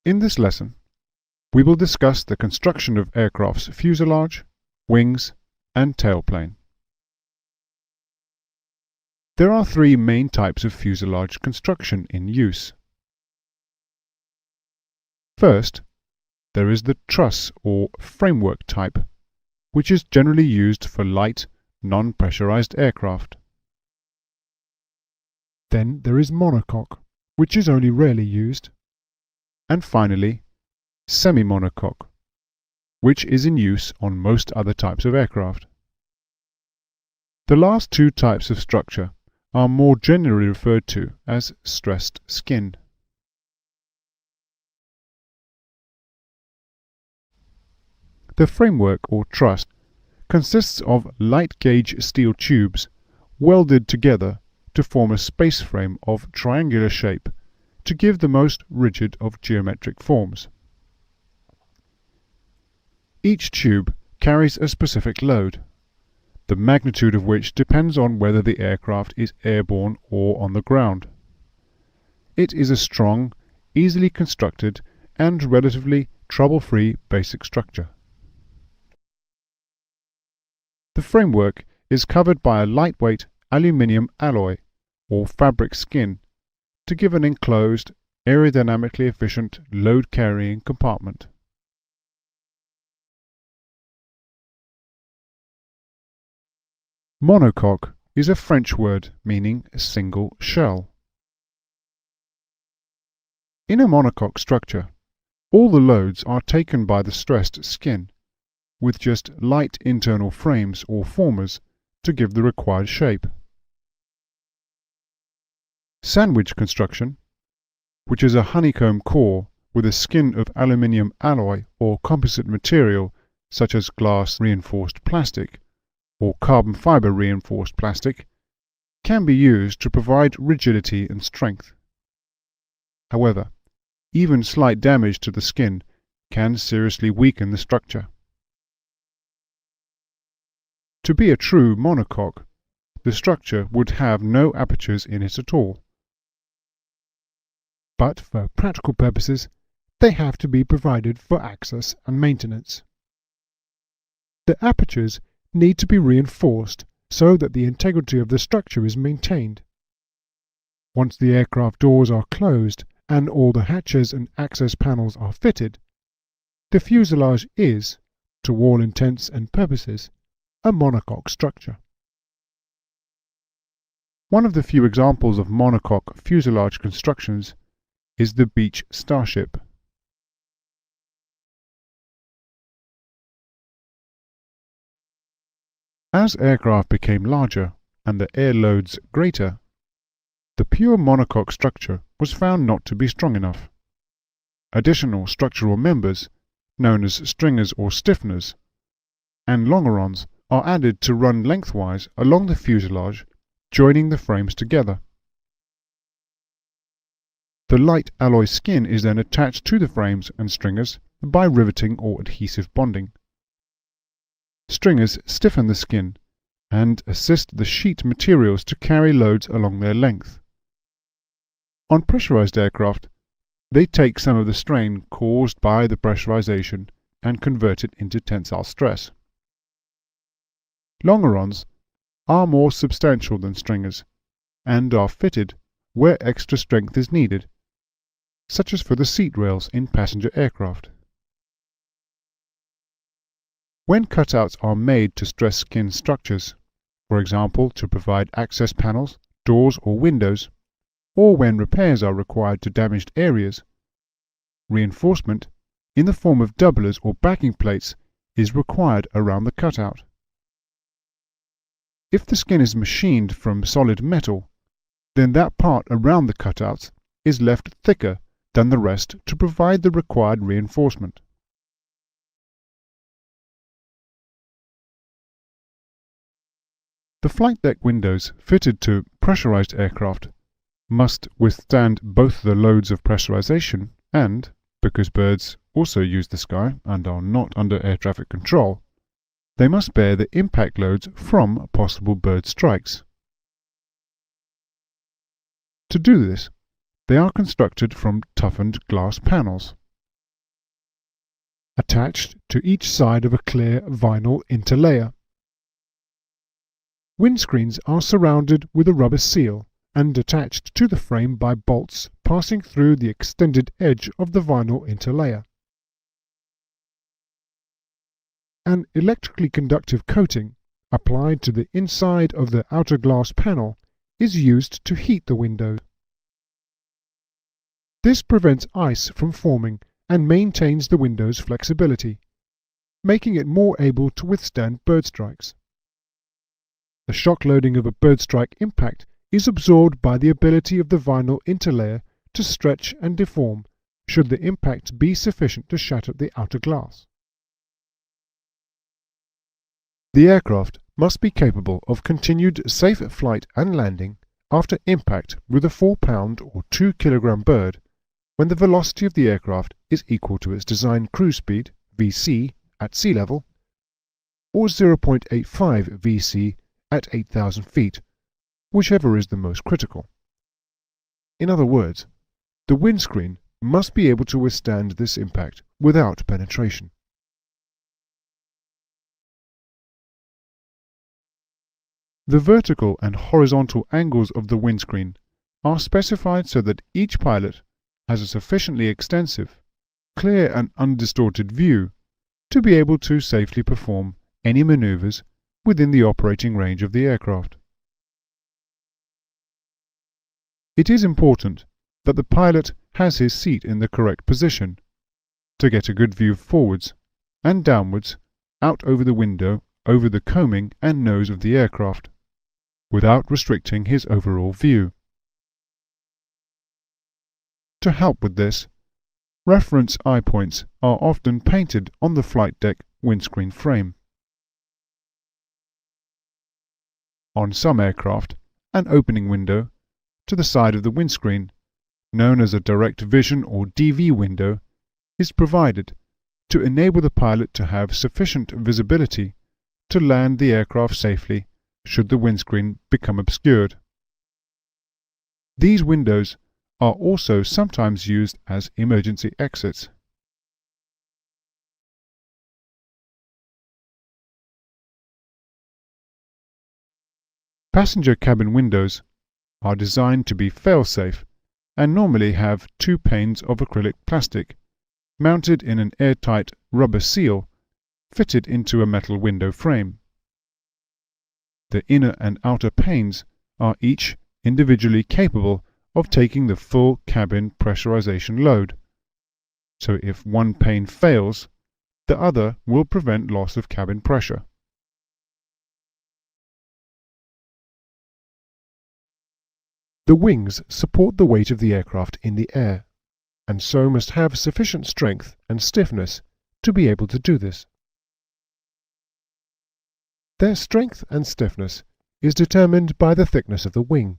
In this lesson, we will discuss the construction of aircraft's fuselage, wings, and tailplane. There are three main types of fuselage construction in use. First, there is the truss or framework type, which is generally used for light, non-pressurized aircraft. Then there is monocoque, which is only rarely used. And finally, semi-monocoque, which is in use on most other types of aircraft. The last two types of structure are more generally referred to as stressed skin. The framework or truss consists of light gauge steel tubes welded together to form a space frame of triangular shape to give the most rigid of geometric forms. Each tube carries a specific load, the magnitude of which depends on whether the aircraft is airborne or on the ground. It is a strong, easily constructed, and relatively trouble-free basic structure. The framework is covered by a lightweight aluminium alloy or fabric skin to give an enclosed, aerodynamically efficient load-carrying compartment. Monocoque is a French word meaning single shell. In a monocoque structure, all the loads are taken by the stressed skin, with just light internal frames or formers to give the required shape. Sandwich construction, which is a honeycomb core with a skin of aluminium alloy or composite material such as glass reinforced plastic or carbon fiber reinforced plastic, can be used to provide rigidity and strength. However, even slight damage to the skin can seriously weaken the structure. To be a true monocoque, the structure would have no apertures in it at all. But for practical purposes, they have to be provided for access and maintenance. The apertures need to be reinforced so that the integrity of the structure is maintained. Once the aircraft doors are closed and all the hatches and access panels are fitted, the fuselage is, to all intents and purposes, a monocoque structure. One of the few examples of monocoque fuselage constructions is the Beech Starship. As aircraft became larger and the air loads greater, the pure monocoque structure was found not to be strong enough. Additional structural members, known as stringers or stiffeners, and longerons are added to run lengthwise along the fuselage, joining the frames together. The light alloy skin is then attached to the frames and stringers by riveting or adhesive bonding. Stringers stiffen the skin and assist the sheet materials to carry loads along their length. On pressurized aircraft, they take some of the strain caused by the pressurization and convert it into tensile stress. Longerons are more substantial than stringers and are fitted where extra strength is needed, such as for the seat rails in passenger aircraft. When cutouts are made to stress skin structures, for example to provide access panels, doors or windows, or when repairs are required to damaged areas, reinforcement in the form of doublers or backing plates is required around the cutout. If the skin is machined from solid metal, then that part around the cutouts is left thicker than the rest to provide the required reinforcement. The flight deck windows fitted to pressurized aircraft must withstand both the loads of pressurization and, because birds also use the sky and are not under air traffic control, they must bear the impact loads from possible bird strikes. To do this, they are constructed from toughened glass panels, attached to each side of a clear vinyl interlayer. Windscreens are surrounded with a rubber seal and attached to the frame by bolts passing through the extended edge of the vinyl interlayer. An electrically conductive coating applied to the inside of the outer glass panel is used to heat the window. This prevents ice from forming and maintains the window's flexibility, making it more able to withstand bird strikes. The shock loading of a bird strike impact is absorbed by the ability of the vinyl interlayer to stretch and deform should the impact be sufficient to shatter the outer glass. The aircraft must be capable of continued safe flight and landing after impact with a 4-pound or 2-kilogram bird when the velocity of the aircraft is equal to its design cruise speed, VC, at sea level, or 0.85 VC at 8,000 feet, whichever is the most critical. In other words, the windscreen must be able to withstand this impact without penetration. The vertical and horizontal angles of the windscreen are specified so that each pilot has a sufficiently extensive, clear and undistorted view to be able to safely perform any maneuvers within the operating range of the aircraft. It is important that the pilot has his seat in the correct position to get a good view forwards and downwards out over the window, over the coaming and nose of the aircraft, without restricting his overall view. To help with this, reference eye points are often painted on the flight deck windscreen frame. On some aircraft, an opening window to the side of the windscreen, known as a direct vision or DV window, is provided to enable the pilot to have sufficient visibility to land the aircraft safely should the windscreen become obscured. These windows are also sometimes used as emergency exits. Passenger cabin windows are designed to be fail-safe and normally have 2 panes of acrylic plastic mounted in an airtight rubber seal fitted into a metal window frame. The inner and outer panes are each individually capable of taking the full cabin pressurization load, so if one pane fails, the other will prevent loss of cabin pressure. The wings support the weight of the aircraft in the air, and so must have sufficient strength and stiffness to be able to do this. Their strength and stiffness is determined by the thickness of the wing,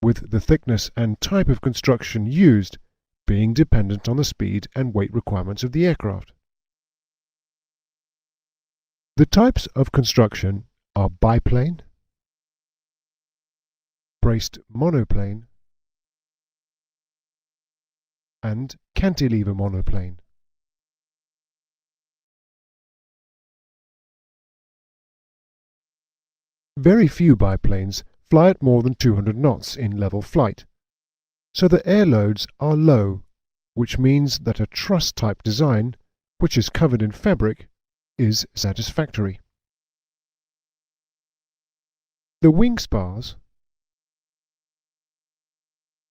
with the thickness and type of construction used being dependent on the speed and weight requirements of the aircraft. The types of construction are biplane, braced monoplane, and cantilever monoplane. Very few biplanes fly at more than 200 knots in level flight, so the air loads are low, which means that a truss-type design, which is covered in fabric, is satisfactory. The wing spars,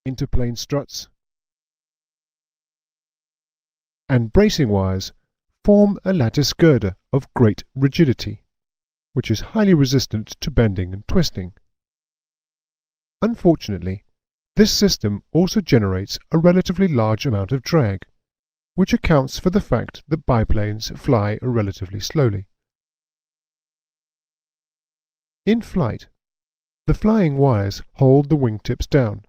interplane struts, and bracing wires form a lattice girder of great rigidity, which is highly resistant to bending and twisting. Unfortunately, this system also generates a relatively large amount of drag, which accounts for the fact that biplanes fly relatively slowly. In flight, the flying wires hold the wingtips down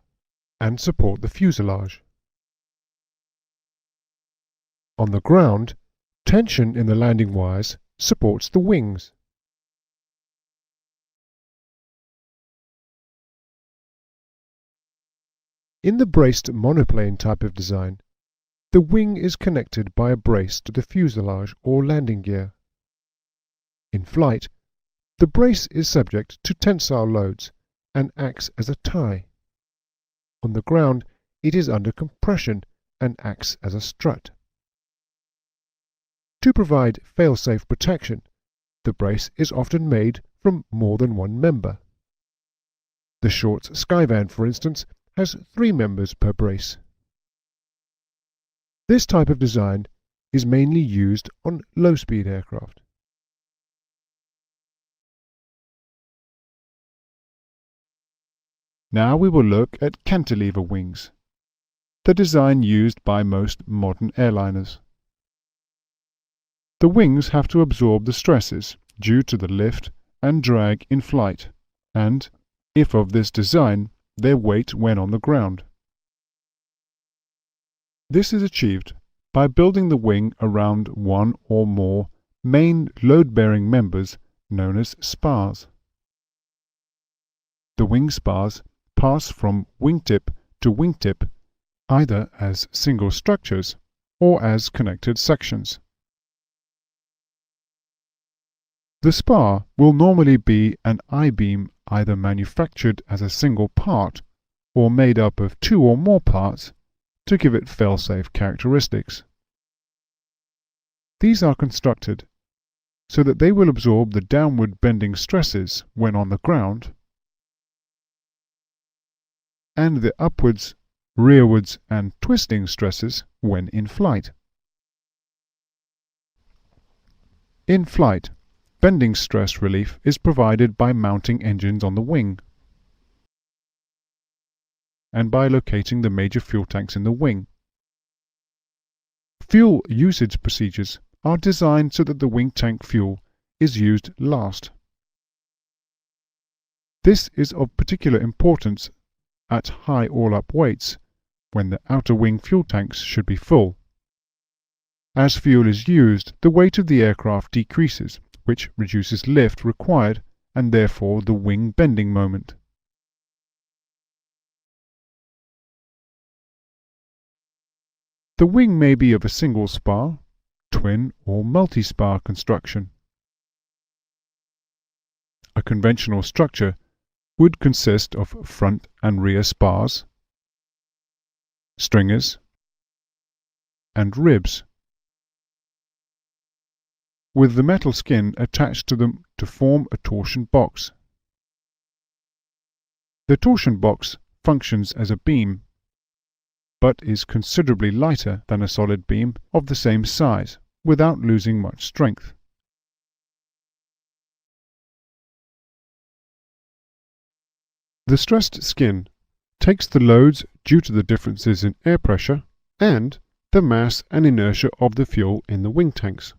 and support the fuselage. On the ground, tension in the landing wires supports the wings. In the braced monoplane type of design, The wing is connected by a brace to the fuselage or landing gear. In flight, the brace is subject to tensile loads and acts as a tie. On the ground, it is under compression and acts as a strut. To provide fail-safe protection, the brace is often made from more than one member. The Shorts Skyvan, for instance, has 3 members per brace. This type of design is mainly used on low-speed aircraft. Now we will look at cantilever wings, the design used by most modern airliners. The wings have to absorb the stresses due to the lift and drag in flight, and, if of this design, their weight when on the ground. This is achieved by building the wing around one or more main load-bearing members known as spars. The wing spars pass from wingtip to wingtip either as single structures or as connected sections. The spar will normally be an I-beam either manufactured as a single part or made up of 2 or more parts to give it fail-safe characteristics. These are constructed so that they will absorb the downward bending stresses when on the ground and the upwards, rearwards and twisting stresses when in flight. In flight, bending stress relief is provided by mounting engines on the wing and by locating the major fuel tanks in the wing. Fuel usage procedures are designed so that the wing tank fuel is used last. This is of particular importance at high all-up weights, when the outer wing fuel tanks should be full. As fuel is used, the weight of the aircraft decreases, which reduces lift required and therefore the wing bending moment. The wing may be of a single spar, twin or multi-spar construction. A conventional structure would consist of front and rear spars, stringers, and ribs, with the metal skin attached to them to form a torsion box. The torsion box functions as a beam, but is considerably lighter than a solid beam of the same size, without losing much strength. The stressed skin takes the loads due to the differences in air pressure and the mass and inertia of the fuel in the wing tanks.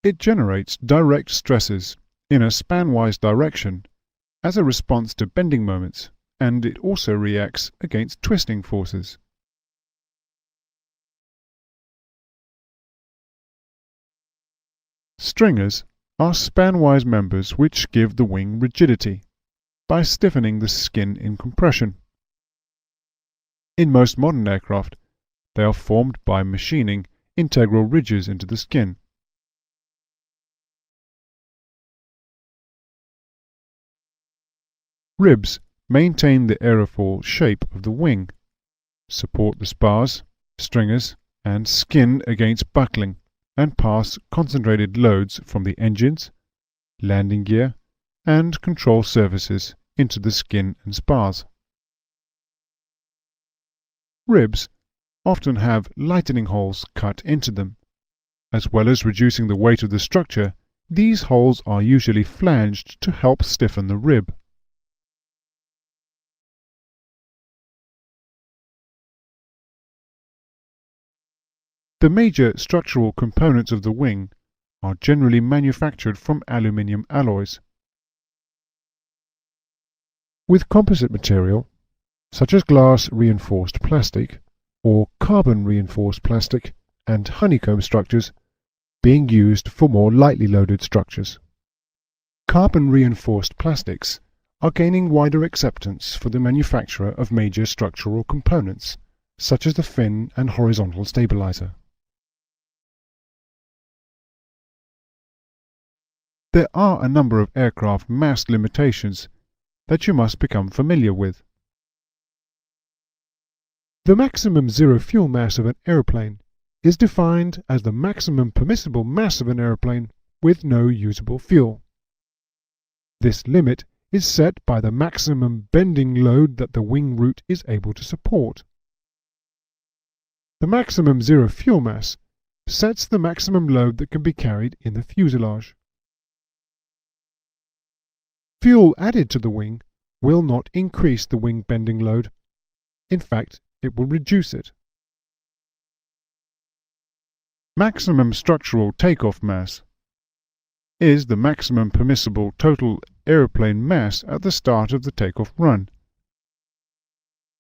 It generates direct stresses in a span-wise direction as a response to bending moments, and it also reacts against twisting forces. Stringers are span-wise members which give the wing rigidity by stiffening the skin in compression. In most modern aircraft, they are formed by machining integral ridges into the skin. Ribs maintain the aerofoil shape of the wing, support the spars, stringers, and skin against buckling, and pass concentrated loads from the engines, landing gear, and control surfaces into the skin and spars. Ribs often have lightening holes cut into them. As well as reducing the weight of the structure, these holes are usually flanged to help stiffen the rib. The major structural components of the wing are generally manufactured from aluminium alloys. With composite material, such as glass-reinforced plastic or carbon-reinforced plastic and honeycomb structures, being used for more lightly loaded structures. Carbon-reinforced plastics are gaining wider acceptance for the manufacture of major structural components, such as the fin and horizontal stabilizer. There are a number of aircraft mass limitations that you must become familiar with. The maximum zero fuel mass of an aeroplane is defined as the maximum permissible mass of an aeroplane with no usable fuel. This limit is set by the maximum bending load that the wing root is able to support. The maximum zero fuel mass sets the maximum load that can be carried in the fuselage. Fuel added to the wing will not increase the wing bending load. In fact, it will reduce it. Maximum structural takeoff mass is the maximum permissible total aeroplane mass at the start of the takeoff run.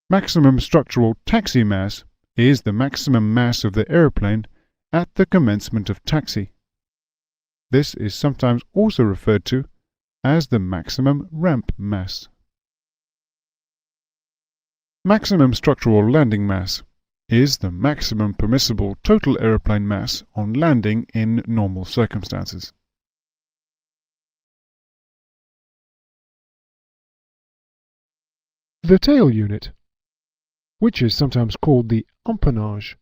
Maximum structural taxi mass is the maximum mass of the aeroplane at the commencement of taxi. This is sometimes also referred to as the maximum ramp mass. Maximum structural landing mass is the maximum permissible total aeroplane mass on landing in normal circumstances. The tail unit, which is sometimes called the empennage,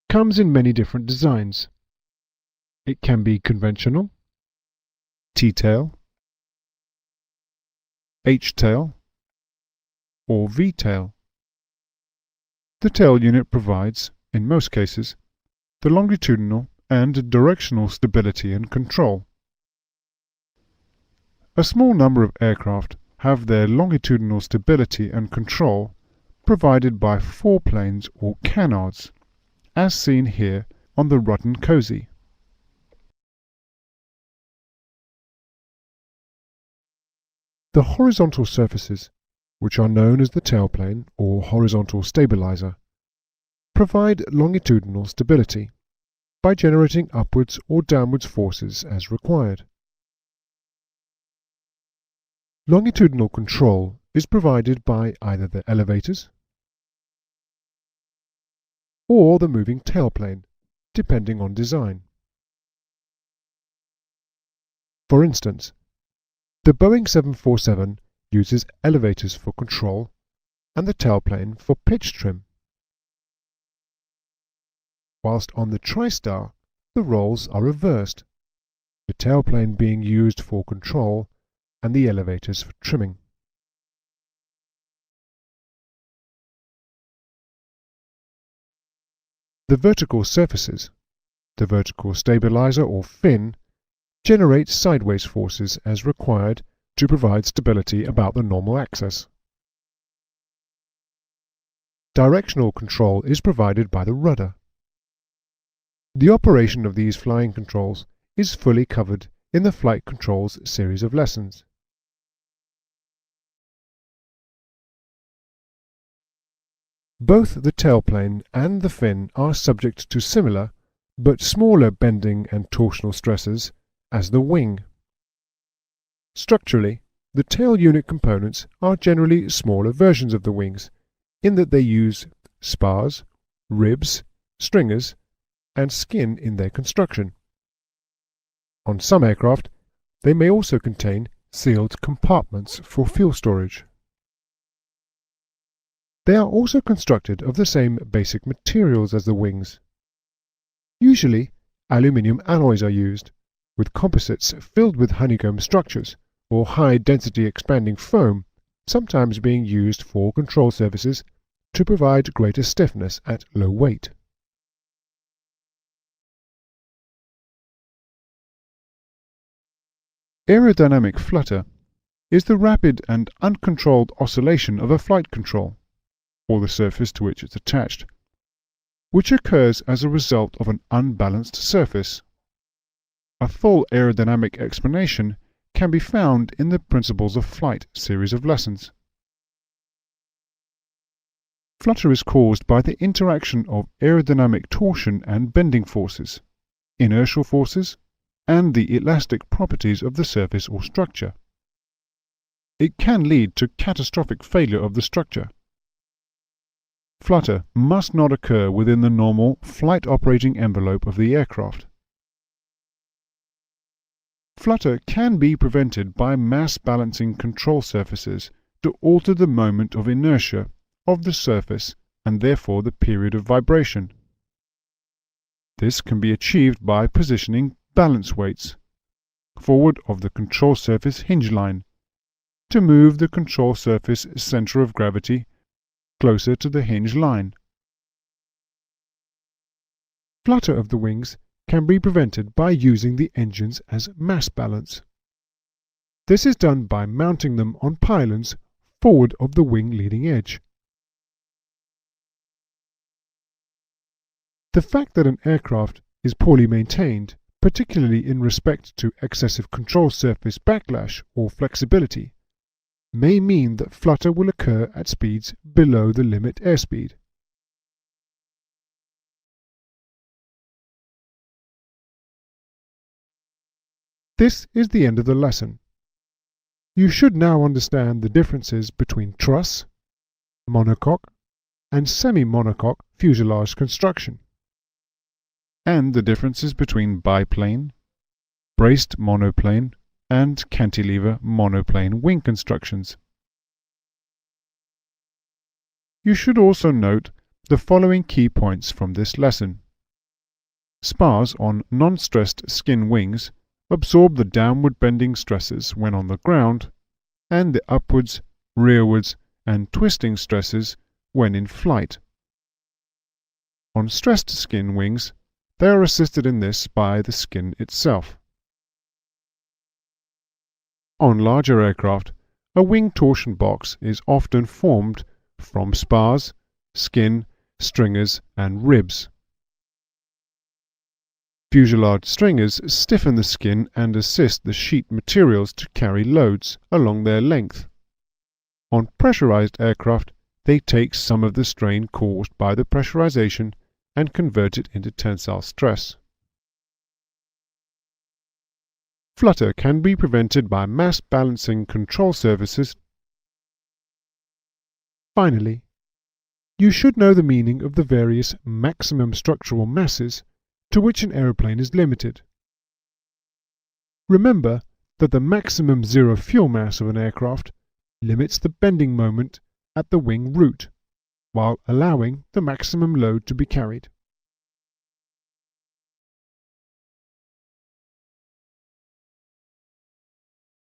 comes in many different designs. It can be conventional, T-tail, H-tail, or V-tail. The tail unit provides, in most cases, the longitudinal and directional stability and control. A small number of aircraft have their longitudinal stability and control provided by foreplanes or canards, as seen here on the Rutten Cozy. The horizontal surfaces, which are known as the tailplane or horizontal stabilizer, provide longitudinal stability by generating upwards or downwards forces as required. Longitudinal control is provided by either the elevators or the moving tailplane, depending on design. For instance, the Boeing 747 uses elevators for control and the tailplane for pitch trim, whilst on the TriStar the roles are reversed, the tailplane being used for control and the elevators for trimming. The vertical surfaces, the vertical stabilizer or fin, generate sideways forces as required to provide stability about the normal axis. Directional control is provided by the rudder. The operation of these flying controls is fully covered in the Flight Controls series of lessons. Both the tailplane and the fin are subject to similar but smaller bending and torsional stresses as the wing. Structurally, the tail unit components are generally smaller versions of the wings, in that they use spars, ribs, stringers, and skin in their construction. On some aircraft, they may also contain sealed compartments for fuel storage. They are also constructed of the same basic materials as the wings. Usually, aluminium alloys are used, with composites filled with honeycomb structures, or high-density expanding foam, sometimes being used for control surfaces to provide greater stiffness at low weight. Aerodynamic flutter is the rapid and uncontrolled oscillation of a flight control, or the surface to which it's attached, which occurs as a result of an unbalanced surface. A full aerodynamic explanation can be found in the Principles of Flight series of lessons. Flutter is caused by the interaction of aerodynamic torsion and bending forces, inertial forces, and the elastic properties of the surface or structure. It can lead to catastrophic failure of the structure. Flutter must not occur within the normal flight operating envelope of the aircraft. Flutter can be prevented by mass balancing control surfaces to alter the moment of inertia of the surface and therefore the period of vibration. This can be achieved by positioning balance weights forward of the control surface hinge line to move the control surface center of gravity closer to the hinge line. Flutter of the wings can be prevented by using the engines as mass balance. This is done by mounting them on pylons forward of the wing leading edge. The fact that an aircraft is poorly maintained, particularly in respect to excessive control surface backlash or flexibility, may mean that flutter will occur at speeds below the limit airspeed. This is the end of the lesson. You should now understand the differences between truss, monocoque, and semi-monocoque fuselage construction, and the differences between biplane, braced monoplane, and cantilever monoplane wing constructions. You should also note the following key points from this lesson. Spars on non-stressed skin wings absorb the downward bending stresses when on the ground, and the upwards, rearwards, and twisting stresses when in flight. On stressed skin wings, they are assisted in this by the skin itself. On larger aircraft, a wing torsion box is often formed from spars, skin, stringers, and ribs. Fuselage stringers stiffen the skin and assist the sheet materials to carry loads along their length. On pressurized aircraft, they take some of the strain caused by the pressurization and convert it into tensile stress. Flutter can be prevented by mass balancing control surfaces. Finally, you should know the meaning of the various maximum structural masses to which an aeroplane is limited. Remember that the maximum zero fuel mass of an aircraft limits the bending moment at the wing root, while allowing the maximum load to be carried.